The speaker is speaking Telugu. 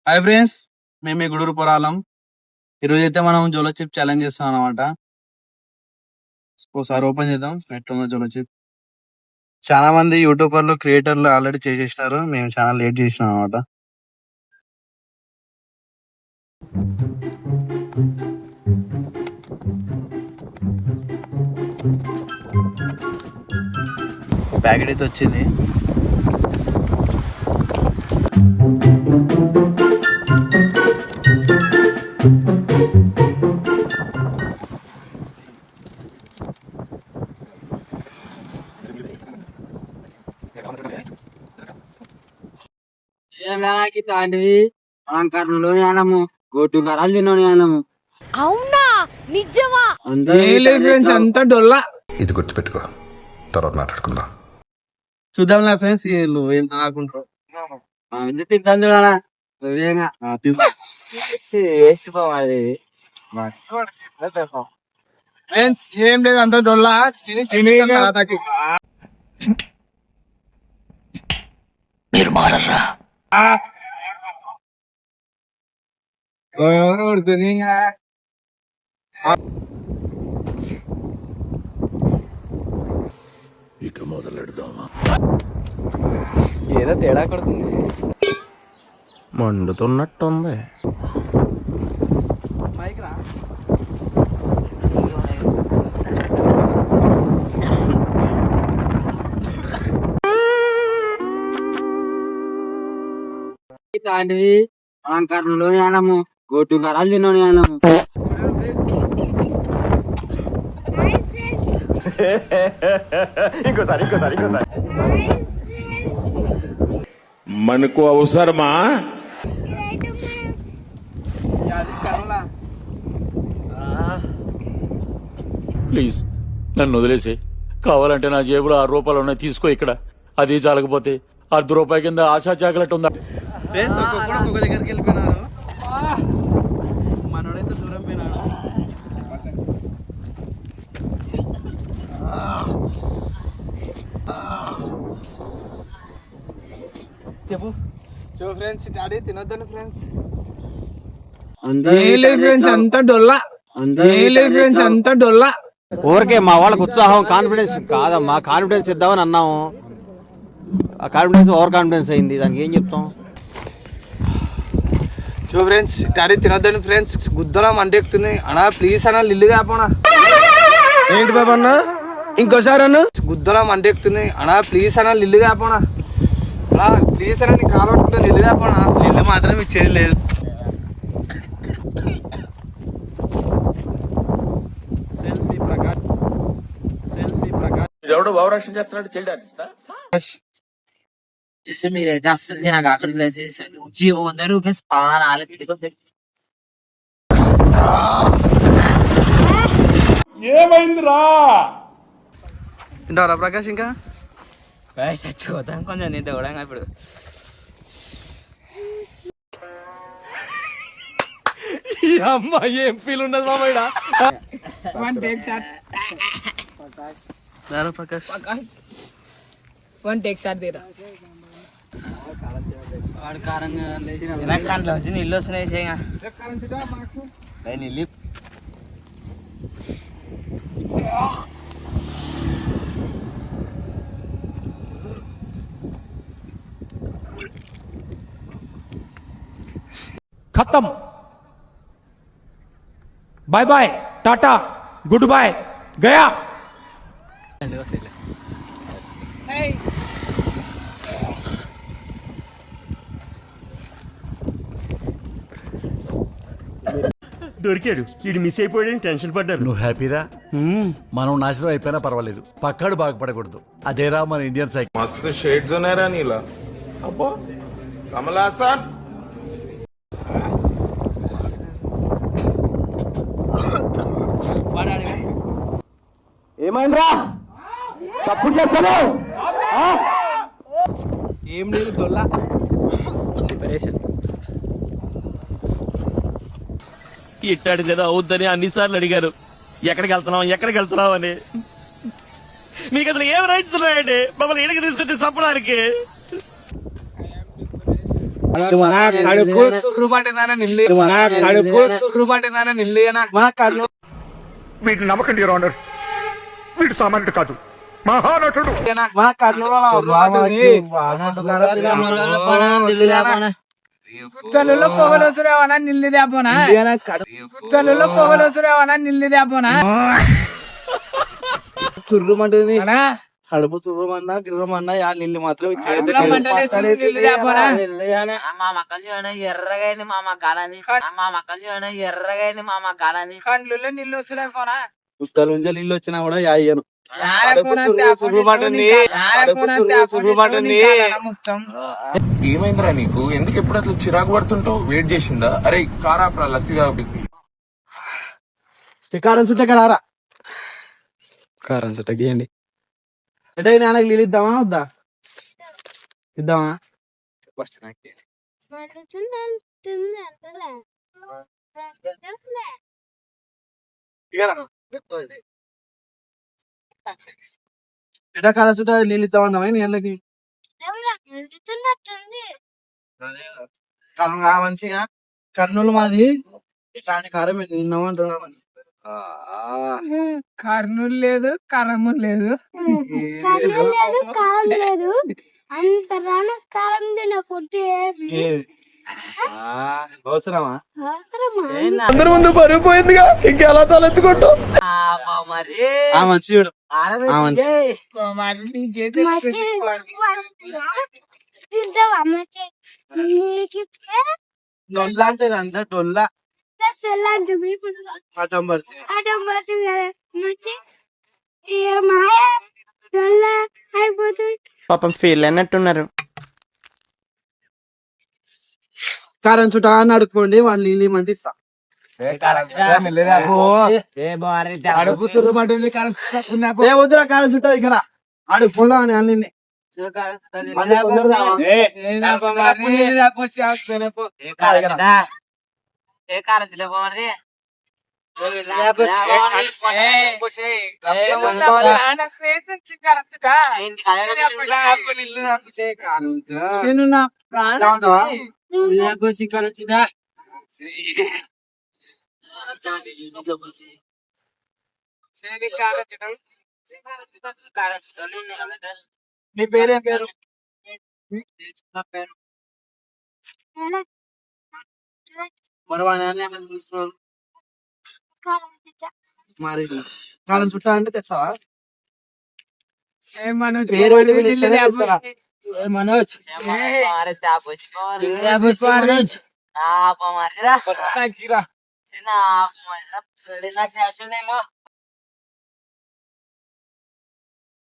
హాయ్ ఫ్రెండ్స్, మేము మీ గుడూరు పురాలం. ఈరోజు అయితే మనం జోలో చిప్ ఛాలెంజ్ చేస్తాం అనమాట. ఒకసారి ఓపెన్ చేద్దాం ఎట్లుందో జోలో చిప్. చాలా మంది యూట్యూబర్లు క్రియేటర్లు ఆల్రెడీ చేసేసినారు, మేము చాలా లేట్ చేసినాం అనమాట. ప్యాకెట్ అయితే వచ్చింది. ఇట్లాంటివి మనం కర్నూలులోని అనము, గోటు కరాలు తినని అనము. అవునా నిజమా? ఫ్రెండ్స్ అంతా డొల్లా. ఇది గుర్తుపెట్టుకో, తర్వాత మాట్లాడుకుందాం. చూద్దాం నా ఫ్రెండ్స్ వీళ్ళు ఏం ఆడుకుంటారు. ఎందుకు తింటాను చూడాలా నువ్వేగా వేసిపోవాలి. ఫ్రెండ్స్ ఏం లేదు, అంత డొల్లా తిని తర్వాతకి. మీరు మారరా? కొడుతుంది ఇక మొదలెడదామా? ఏదో తేడా కొడుతుంది. మండుతున్నట్టుంది. ఇట్లాంటివి మనం కర్నూలులోని అనము, గోటు కరాలు తినని అనము. మనకు అవసరమా? ప్లీజ్ నన్ను వదిలేసి, కావాలంటే నా జేబులో 6 రూపాయలు ఉన్నాయి, తీసుకో. ఇక్కడ అది చాలకపోతే ₹1 కింద ఆశా చాకలెట్ ఉందా? ఫ్రెండ్స్ ఒక్కొక్క దగ్గరికి వెళ్ళిపోయినారు. మనోడైతే దూరం పోయినాడు. చెప్పు ఫ్రెండ్స్, డాడీ తినొద్దని ఫ్రెండ్స్. ఫ్రెండ్స్ అంతా డొల్లా. ఫ్రెండ్స్ అంతా డొల్లా. ఊరికే మా వాళ్ళకి ఉత్సాహం, కాన్ఫిడెన్స్ కాదమ్మా, కాన్ఫిడెన్స్ ఇద్దామని అన్నాము. ఆ కాన్ఫిడెన్స్ ఓవర్ కాన్ఫిడెన్స్ అయింది, దానికి ఏం చెప్తాం? ఫ్రెండ్స్ డాడీ తినొద్దని ఫ్రెండ్స్, గుద్దలా మంట ఎక్కుతుంది అన్నా. ప్లీజ్ అన్న లిల్లు కాపోనా. ఏంటి బాబా అన్న, ఇంకోసారి అన్న. గుద్దలా మంట ఎక్కుతుంది అన్నా. ప్లీజ్ అన్న లిల్లు కాపోనా. ప్లీజ్ అన్న నీ కాలు పట్టుకుంటే లిల్లు కాపోనా. లిల్లు మాత్రం ఇచ్చేది లేదు. ఎవడో భావరక్షణ చేస్తున్నాడు, చైల్డ్ ఆర్టిస్టా? మీరైతే అస్సలు తినక అక్కడ జీవో ₹100 పాన ఆలపిట్టుకుంటే ఏమైందిరా? తింటావరా ప్రకాష్? ఇంకా చచ్చిపోతాం కొంచెం నీతో కూడా ఇప్పుడు. అమ్మాయి ఏం ఫీల్ ఉండదు మామయ్య. ప్రకాష్ వన్ టేక్ షాట్ తీరా. వాడు కారంగా కంట్లో వచ్చి నీళ్ళు వస్తున్నాయి. నీళ్ళు ఖతం. Bye bye, ta-ta, good boy, గయా. దొరికాడు, వీడు మిస్ అయిపోయాడని టెన్షన్ పడ్డారు. నువ్వు హ్యాపీరా? మనం నాశనం అయిపోయినా పర్వాలేదు, పక్కాడు బాగుపడకూడదు. అదేరా మన ఇండియన్ సైకిల్. మస్తు షేడ్స్ ఉన్నాయరా నీలా. అబ్బో కమల్ హాసన్. ఏమైందిరా? తప్పు చేస్తాను. ఏం లేదు దొల్లా. ఇట్టాడు కదా అవుద్దని అన్నిసార్లు అడిగారు, ఎక్కడికి వెళ్తున్నావు అని. మీకు అసలు ఏం రైట్స్ ఉన్నాయండి మమ్మల్ని ఇడికి తీసుకొచ్చి చంపడానికి? కడుపు సుర్రు పట్టిందన్న నిల్లు కడుపు సుర్రు పట్టిందన్న నిల్లు మా కర్నూలు వీటిని నమ్మకండి యువర్ ఆనర్ వీడు సామాన్యుడు కాదు మహానటుడు మా కర్నూలు కుత్తలలో పొగలొసురేవనా నిల్లు దేపోనా కుత్తలలో పొగలొసురేవనా నిల్లు దేపోనా చుర్రుమంటుంది కడుపు చుర్రమన్నా గిర్రమన్నా యా నిల్లు మాత్రం మా మక్కలు చూడండి ఎర్రగైంది మా మగ్గాలని మా మక్కలు చూడండి ఎర్రగైంది మా మగ్గాలని కళ్ళు నీళ్ళు వస్తున్నాయి పోనా పుస్తకాల నుంచి నీళ్ళు వచ్చినా కూడా యా ఇయ్యను ఏమైందిరా నీకు ఎందుకు ఎప్పుడు అట్లా చిరాకు పడుతుంటావు వెయిట్ చేసిందా అరే కారాపరా లస్సీ కారం చుట్టే కరారా కారం చుట్ట గీయండి ఎటై నాన్నకి నీళ్ళు ఇద్దామా వద్దా ఇద్దామా ఫస్ట్ నాకు ఎటా కారం చుట్ట నీళ్ళు ఇద్దామన్నా నీళ్ళకి కారం మంచిగా కర్నూలు మాది ఇట్లాంటి కారం తిన్నామంటున్నామని కర్నూలు లేదు కరము లేదు లేదు కారం లేదు అంత రాన కారం తిన ఫుడ్ అవసరమా అందరి ముందు బరువు పోయిందిగా ఇంకెలా తలెత్తుకుంటావు మంచి చూడు డొల్లా అంటే అంత డొల్లా పాపం ఫీల్ అయినట్టున్నారు. కారం చుట్టా అని అడుక్కోండి వాళ్ళు నీళ్ళు మంది ఇస్తా వద్దురా కారం చుట్టా ఇక్కడ అడుక్కోండా అని అన్ని మీ పేరేం పేరు మరి కాలం చుట్టా అంటే తెస్తావా మనోజ్